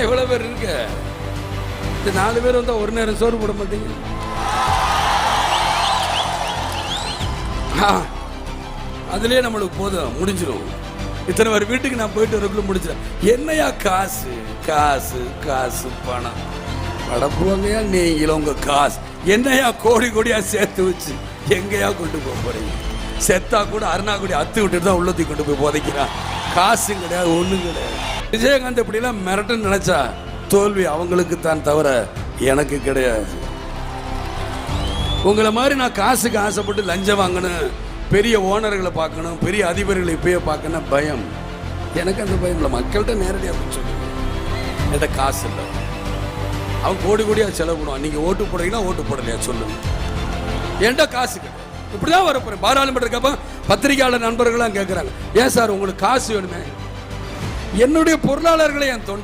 இவ்வளவு பேர் இருக்க, இந்த 4 பேர் வந்தா ஒரு நேரம் சோறு போட மாட்டீங்க. அதுலயே நம்மளுக்கு போதும், முடிஞ்சிடும். இத்தனை பேர் வீட்டுக்கு நான் போயிட்டு வரக்குள்ள முடிச்சிடேன். என்னையா காசு காசு காசு பணம் படப்புவாங்கயா நீங்களும் உங்க காசு என்னையா கோடி கோடியா சேர்த்து வச்சு எங்கேயா கொண்டு போக போறீங்க? செத்தா கூட அருணாக்குடி அத்து விட்டுட்டு தான் உள்ளத்தி கொண்டு போய் போதைக்கிறான். காசும் கிடையாது, ஒண்ணும் கிடையாது. விஜயகாந்த் இப்படிலாம் மிரட்டுன்னு நினைச்சா தோல்வி அவங்களுக்கு தான் தவிர எனக்கு கிடையாது. உங்களை மாதிரி நான் காசுக்கு ஆசைப்பட்டு லஞ்சம் வாங்கணும், பெரிய ஓனர்களை பார்க்கணும், பெரிய அதிபர்களை இப்பயே பார்க்கணும் பயம். எனக்கு அந்த பயம் இல்லை. மக்கள்கிட்ட நேரடியாக சொல்லுங்க, என்கிட்ட காசு இல்லை. அவன் கோடி கோடியாக செலவு பண்ணுவான். நீங்கள் ஓட்டு போடுறீங்கன்னா ஓட்டு போடலையா சொல்லுங்க. என்கிட்ட காசு கிடையாது. இப்படிதான் வரப்போறேன். பாராளுமன்றக்கப்ப பத்திரிகையாளர் நண்பர்கள்லாம் கேட்குறாங்க, ஏன் சார் உங்களுக்கு காசு வேணுமே? என்னுடைய பொருளாளர்களை என் தொண்டர்